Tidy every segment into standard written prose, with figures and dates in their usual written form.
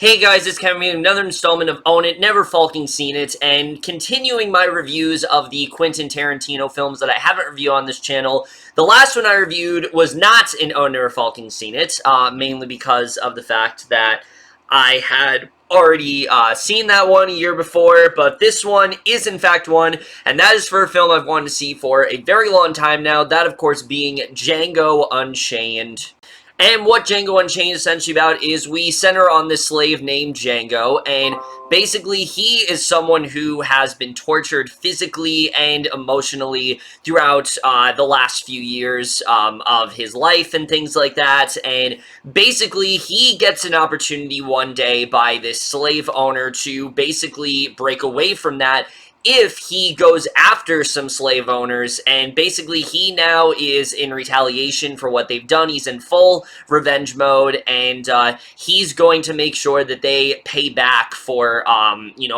Hey guys, it's Kerry with another installment of Own It, Never Falking Seen It, and continuing my reviews of the Quentin Tarantino films that I haven't reviewed on this channel. The last one I reviewed was not an Own It, Never Falking Seen It, mainly because of the fact that I had already seen that one a year before, but this one is in fact one, and that is for a film I've wanted to see for a very long time now, that of course being Django Unchained. And what Django Unchained is essentially about is we center on this slave named Django, and basically he is someone who has been tortured physically and emotionally throughout the last few years of his life and things like that, and basically he gets an opportunity one day by this slave owner to basically break away from that if he goes after some slave owners, and basically he now is in retaliation for what they've done. He's in full revenge mode, and he's going to make sure that they pay back for,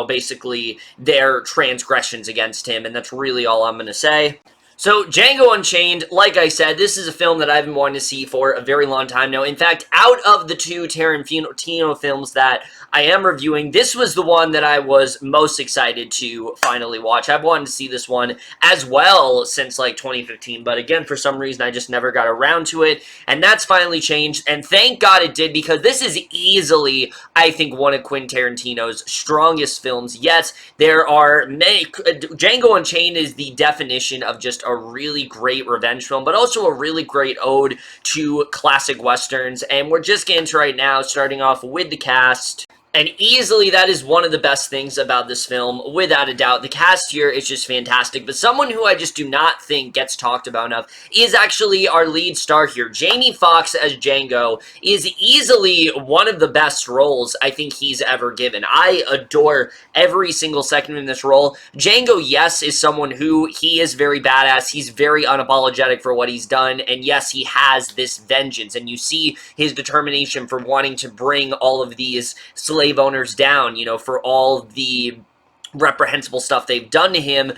basically their transgressions against him, and that's really all I'm going to say. So, Django Unchained, like I said, this is a film that I've been wanting to see for a very long time now. In fact, out of the two Tarantino films that I am reviewing, this was the one that I was most excited to finally watch. I've wanted to see this one as well since, like, 2015, but again, for some reason, I just never got around to it, and that's finally changed, and thank God it did, because this is easily, I think, one of Quentin Tarantino's strongest films yet. There are many... Django Unchained is the definition of just a really great revenge film, but also a really great ode to classic westerns, and we're just getting to right now, starting off with the cast. And easily, that is one of the best things about this film, without a doubt. The cast here is just fantastic, but someone who I just do not think gets talked about enough is actually our lead star here. Jamie Foxx as Django is easily one of the best roles I think he's ever given. I adore every single second in this role. Django, yes, is someone who, he is very badass, he's very unapologetic for what he's done, and yes, he has this vengeance, and you see his determination for wanting to bring all of these slave owners down, for all the reprehensible stuff they've done to him.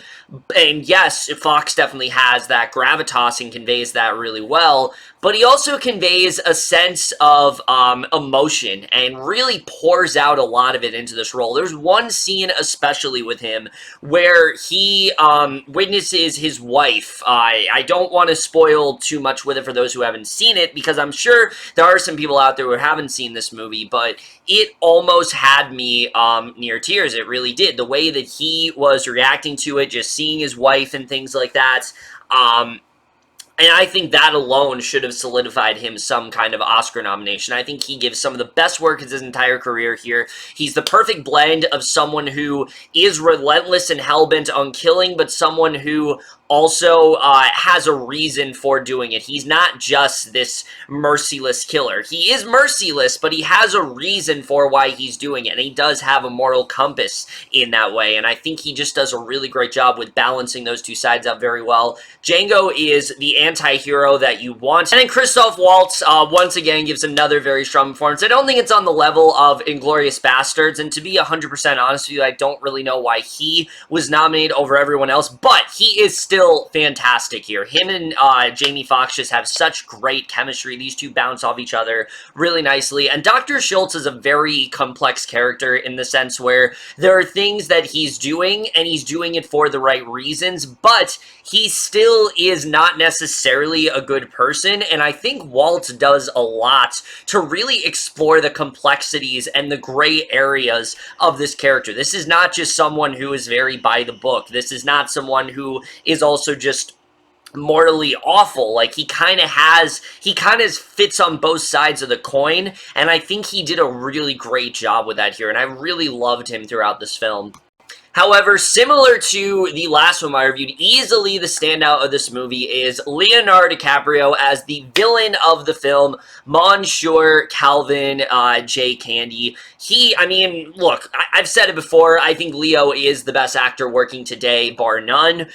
And yes, Foxx definitely has that gravitas and conveys that really well, but he also conveys a sense of emotion and really pours out a lot of it into this role. There's one scene especially with him where he witnesses his wife. I don't want to spoil too much with it for those who haven't seen it, because I'm sure there are some people out there who haven't seen this movie, but it almost had me near tears. It really did. The way that he was reacting to it, just seeing his wife and things like that, and I think that alone should have solidified him some kind of Oscar nomination. I think he gives some of the best work of his entire career here. He's the perfect blend of someone who is relentless and hellbent on killing, but someone who also has a reason for doing it. He's not just this merciless killer. He is merciless, but he has a reason for why he's doing it, and he does have a moral compass in that way, and I think he just does a really great job with balancing those two sides out very well. Django is the anti-hero that you want, and then Christoph Waltz once again gives another very strong performance. I don't think it's on the level of Inglourious Basterds, and to be 100% honest with you, I don't really know why he was nominated over everyone else, but he is still fantastic here. Him and Jamie Foxx just have such great chemistry. These two bounce off each other really nicely. And Dr. Schultz is a very complex character in the sense where there are things that he's doing, and he's doing it for the right reasons, but he still is not necessarily a good person, and I think Waltz does a lot to really explore the complexities and the gray areas of this character. This is not just someone who is very by the book. This is not someone who is also just morally awful. Like, he kind of fits on both sides of the coin, and I think he did a really great job with that here, and I really loved him throughout this film. However, similar to the last one I reviewed, easily the standout of this movie is Leonardo DiCaprio as the villain of the film, Monsieur Calvin J. Candy. Look, I've said it before, I think Leo is the best actor working today, bar none.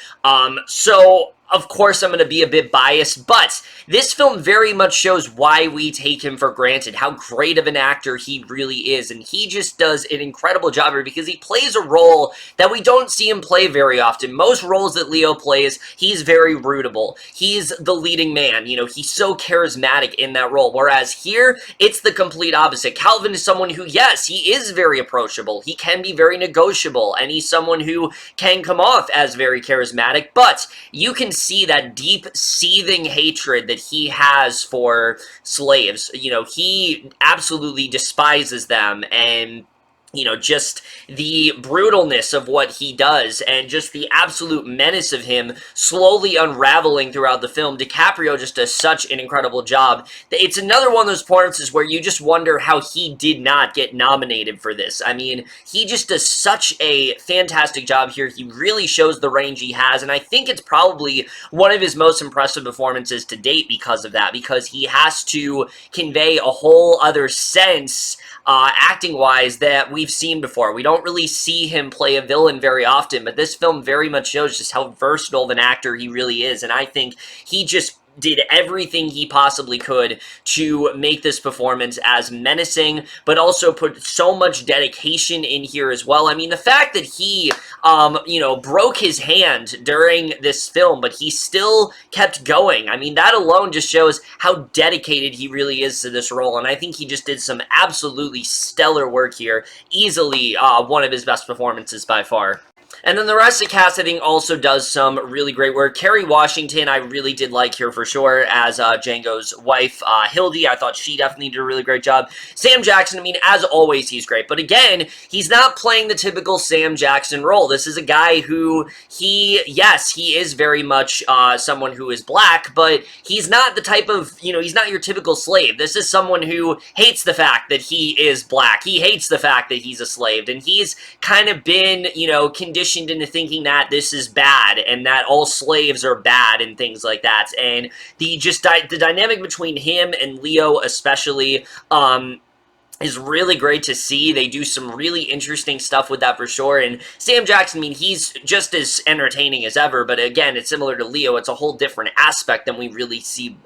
So of course, I'm going to be a bit biased, but this film very much shows why we take him for granted, how great of an actor he really is, and he just does an incredible job here because he plays a role that we don't see him play very often. Most roles that Leo plays, he's very rootable. He's the leading man, you know, he's so charismatic in that role, whereas here, it's the complete opposite. Calvin is someone who, yes, he is very approachable, he can be very negotiable, and he's someone who can come off as very charismatic, but you can see that deep, seething hatred that he has for slaves. You know, he absolutely despises them, and you know, just the brutalness of what he does and just the absolute menace of him slowly unraveling throughout the film. DiCaprio just does such an incredible job. It's another one of those performances where you just wonder how he did not get nominated for this. I mean, he just does such a fantastic job here. He really shows the range he has, and I think it's probably one of his most impressive performances to date because of that, because he has to convey a whole other sense acting-wise that we've seen before. We don't really see him play a villain very often, but this film very much shows just how versatile of an actor he really is, and I think he just did everything he possibly could to make this performance as menacing, but also put so much dedication in here as well. I mean, the fact that he, you know, broke his hand during this film, but he still kept going. I mean, that alone just shows how dedicated he really is to this role, and I think he just did some absolutely stellar work here. Easily one of his best performances by far. And then the rest of the cast, I think, also does some really great work. Kerry Washington, I really did like here for sure as Django's wife. Hildy, I thought she definitely did a really great job. Sam Jackson, I mean, as always, he's great. But again, he's not playing the typical Sam Jackson role. This is a guy who, yes, he is very much someone who is black, but he's not the type of, you know, he's not your typical slave. This is someone who hates the fact that he is black. He hates the fact that he's a slave. And he's kind of been, you know, conditioned into thinking that this is bad and that all slaves are bad and things like that. And the dynamic between him and Leo especially is really great to see. They do some really interesting stuff with that for sure. And Sam Jackson, I mean, he's just as entertaining as ever, but again, it's similar to Leo. It's a whole different aspect than we really see,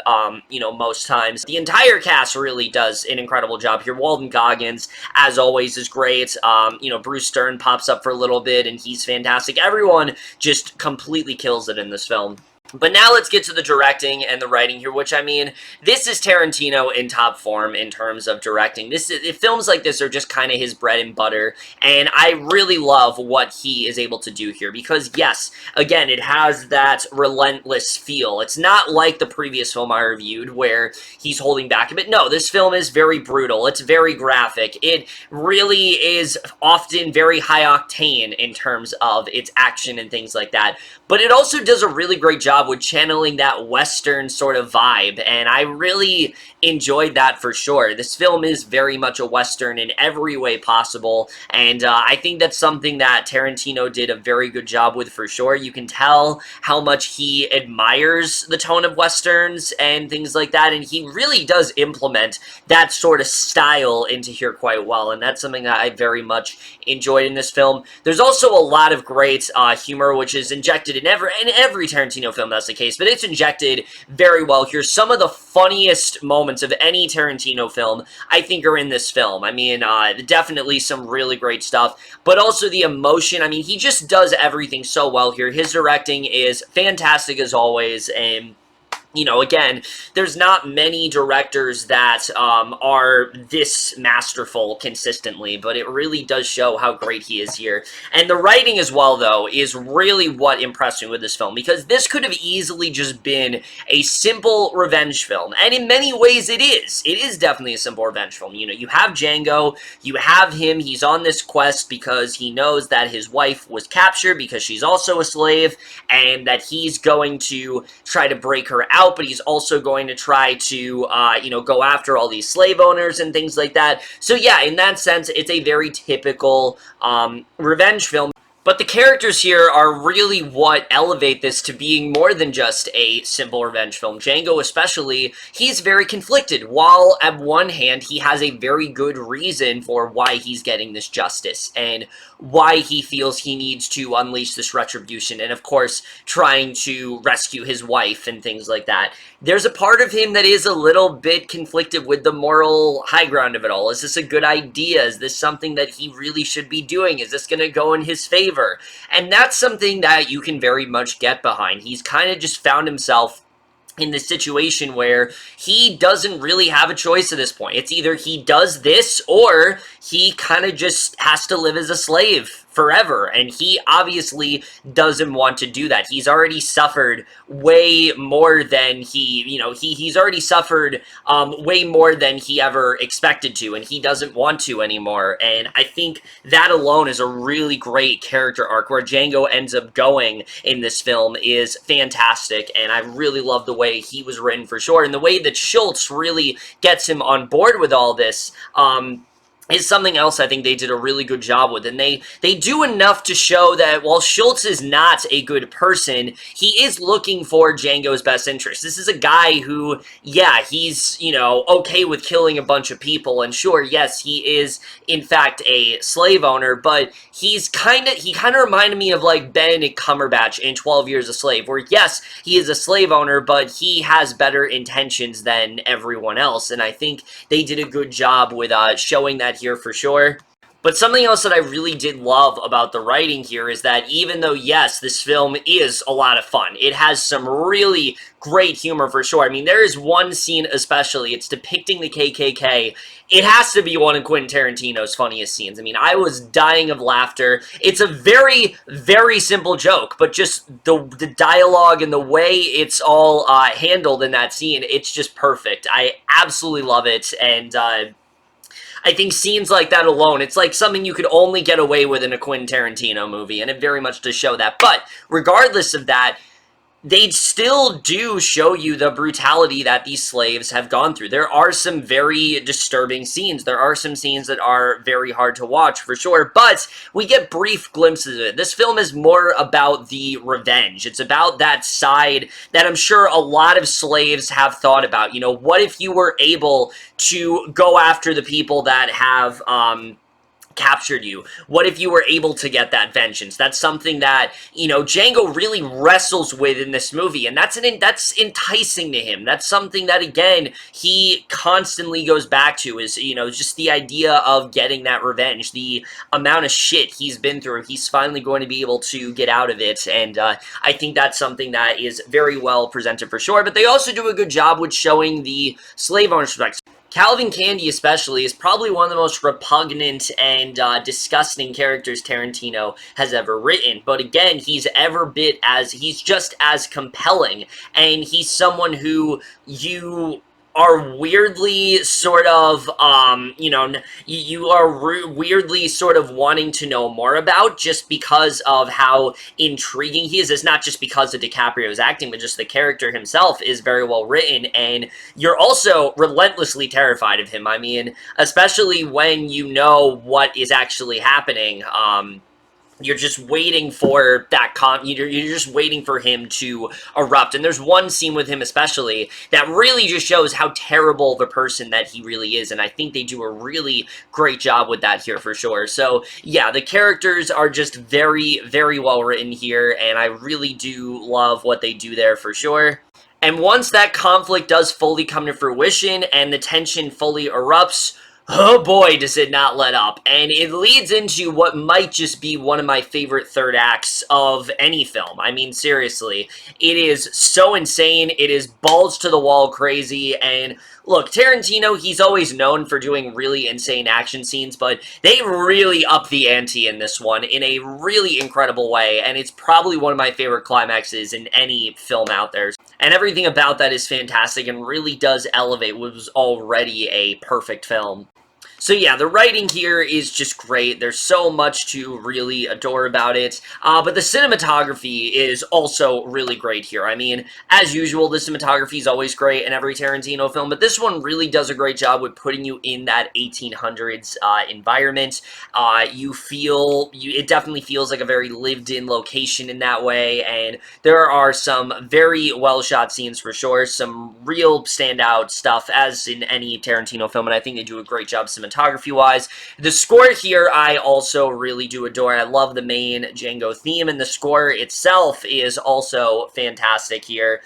you know, most times. The entire cast really does an incredible job here. Walton Goggins, as always, is great. You know, Bruce Stern pops up for a little bit, and he's fantastic. Everyone just completely kills it in this film. But now let's get to the directing and the writing here, which, I mean, this is Tarantino in top form in terms of directing. Films like this are just kind of his bread and butter, and I really love what he is able to do here because, yes, again, it has that relentless feel. It's not like the previous film I reviewed where he's holding back a bit. No, this film is very brutal. It's very graphic. It really is often very high octane in terms of its action and things like that, but it also does a really great job with channeling that Western sort of vibe, and I really enjoyed that for sure. This film is very much a Western in every way possible, and I think that's something that Tarantino did a very good job with for sure. You can tell how much he admires the tone of Westerns and things like that, and he really does implement that sort of style into here quite well, and that's something that I very much enjoyed in this film. There's also a lot of great humor, which is injected in every Tarantino film. That's the case, but it's injected very well here. Some of the funniest moments of any Tarantino film, I think, are in this film. I mean, definitely some really great stuff, but also the emotion. I mean, he just does everything so well here. His directing is fantastic as always, and you know, again, there's not many directors that are this masterful consistently, but it really does show how great he is here. And the writing as well, though, is really what impressed me with this film, because this could have easily just been a simple revenge film, and in many ways it is. It is definitely a simple revenge film. You know, you have Django, you have him, he's on this quest because he knows that his wife was captured because she's also a slave, and that he's going to try to break her out, but he's also going to try to, you know, go after all these slave owners and things like that. So yeah, in that sense, it's a very typical revenge film. But the characters here are really what elevate this to being more than just a simple revenge film. Django especially, he's very conflicted. While at one hand, he has a very good reason for why he's getting this justice and why he feels he needs to unleash this retribution and, of course, trying to rescue his wife and things like that. There's a part of him that is a little bit conflicted with the moral high ground of it all. Is this a good idea? Is this something that he really should be doing? Is this going to go in his favor? And that's something that you can very much get behind. He's kind of just found himself in this situation where he doesn't really have a choice at this point. It's either he does this or he kind of just has to live as a slave forever, and he obviously doesn't want to do that. He's already suffered way more than he's already suffered way more than he ever expected to, and he doesn't want to anymore. And I think that alone is a really great character arc. Where Django ends up going in this film is fantastic, and I really love the way he was written for sure, and the way that Schultz really gets him on board with all this is something else I think they did a really good job with. And they do enough to show that while Schultz is not a good person, he is looking for Django's best interest. This is a guy who, yeah, he's, okay with killing a bunch of people, and sure, yes, he is, in fact, a slave owner, but he kind of reminded me of, like, Benedict Cumberbatch in 12 Years a Slave, where, yes, he is a slave owner, but he has better intentions than everyone else, and I think they did a good job with showing that here for sure. But something else that I really did love about the writing here is that even though, yes, this film is a lot of fun, it has some really great humor for sure. I mean, there is one scene especially, it's depicting the KKK. It has to be one of Quentin Tarantino's funniest scenes. I mean, I was dying of laughter. It's a very, very simple joke, but just the dialogue and the way it's all handled in that scene, it's just perfect. I absolutely love it, and I think scenes like that alone, it's like something you could only get away with in a Quentin Tarantino movie, and it very much does show that. But regardless of that, they still do show you the brutality that these slaves have gone through. There are some very disturbing scenes. There are some scenes that are very hard to watch, for sure, but we get brief glimpses of it. This film is more about the revenge. It's about that side that I'm sure a lot of slaves have thought about. What if you were able to go after the people that have, captured you? What if you were able to get that vengeance? That's something that, Django really wrestles with in this movie, and that's enticing to him. That's something that, again, he constantly goes back to is, just the idea of getting that revenge, the amount of shit he's been through. He's finally going to be able to get out of it, and I think that's something that is very well presented for sure. But they also do a good job with showing the slave owner's perspective. Calvin Candy especially is probably one of the most repugnant and disgusting characters Tarantino has ever written. But again, he's just as compelling, and he's someone who you are weirdly sort of, you are weirdly sort of wanting to know more about just because of how intriguing he is. It's not just because of DiCaprio's acting, but just the character himself is very well written, and you're also relentlessly terrified of him. I mean, especially when you know what is actually happening, you're just waiting for that you're just waiting for him to erupt. And there's one scene with him especially that really just shows how terrible of a person that he really is, and I think they do a really great job with that here for sure. So yeah, the characters are just very, very well written here, and I really do love what they do there for sure. And once that conflict does fully come to fruition and the tension fully erupts, oh boy, does it not let up. And it leads into what might just be one of my favorite third acts of any film. I mean, seriously, it is so insane. It is balls to the wall crazy. And look, Tarantino, he's always known for doing really insane action scenes, but they really up the ante in this one in a really incredible way. And it's probably one of my favorite climaxes in any film out there. And everything about that is fantastic and really does elevate what was already a perfect film. So yeah, the writing here is just great. There's so much to really adore about it. But the cinematography is also really great here. I mean, as usual, the cinematography is always great in every Tarantino film, but this one really does a great job with putting you in that 1800s environment. It definitely feels like a very lived-in location in that way, and there are some very well-shot scenes for sure, some real standout stuff, as in any Tarantino film, and I think they do a great job cinematography-wise. The score here I also really do adore. I love the main Django theme, and the score itself is also fantastic here.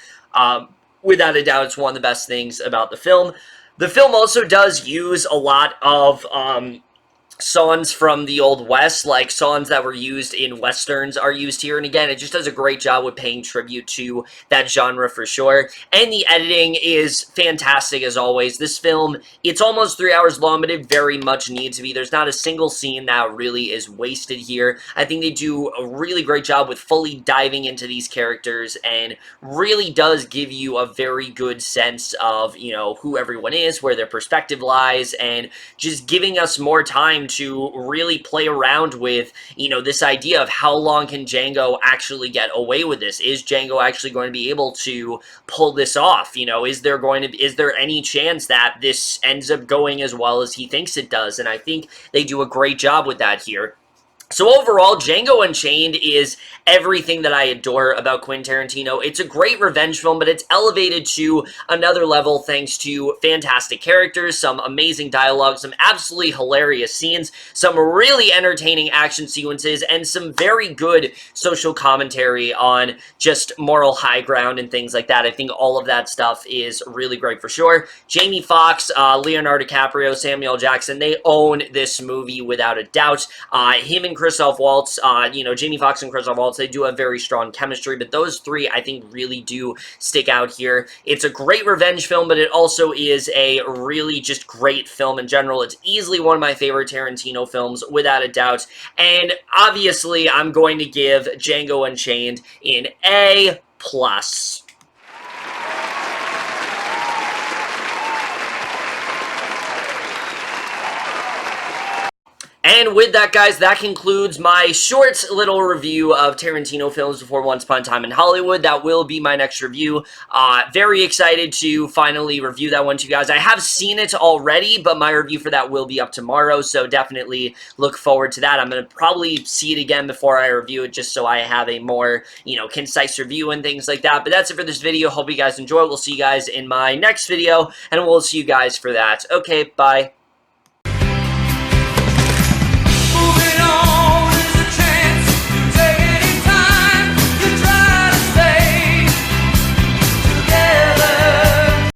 Without a doubt, it's one of the best things about the film. The film also does use a lot of songs from the Old West, like songs that were used in Westerns are used here, and again, it just does a great job with paying tribute to that genre for sure, and the editing is fantastic as always. This film, it's almost 3 hours long, but it very much needs to be. There's not a single scene that really is wasted here. I think they do a really great job with fully diving into these characters, and really does give you a very good sense of, you know, who everyone is, where their perspective lies, and just giving us more time to really play around with, you know, this idea of how long can Django actually get away with this? Is Django actually going to be able to pull this off? You know, is there any chance that this ends up going as well as he thinks it does? And I think they do a great job with that here. So overall, Django Unchained is everything that I adore about Quentin Tarantino. It's a great revenge film, but it's elevated to another level thanks to fantastic characters, some amazing dialogue, some absolutely hilarious scenes, some really entertaining action sequences, and some very good social commentary on just moral high ground and things like that. I think all of that stuff is really great for sure. Jamie Foxx, Leonardo DiCaprio, Samuel Jackson, they own this movie without a doubt. Him and Christoph Waltz, you know, Jamie Foxx and Christoph Waltz, they do have very strong chemistry, but those three, I think, really do stick out here. It's a great revenge film, but it also is a really just great film in general. It's easily one of my favorite Tarantino films, without a doubt, and obviously, I'm going to give Django Unchained an A+. And with that, guys, that concludes my short little review of Tarantino films before Once Upon a Time in Hollywood. That will be my next review. Very excited to finally review that one to you guys. I have seen it already, but my review for that will be up tomorrow, so definitely look forward to that. I'm going to probably see it again before I review it, just so I have a more, you know, concise review and things like that. But that's it for this video. Hope you guys enjoy. We'll see you guys in my next video, and we'll see you guys for that. Okay, bye.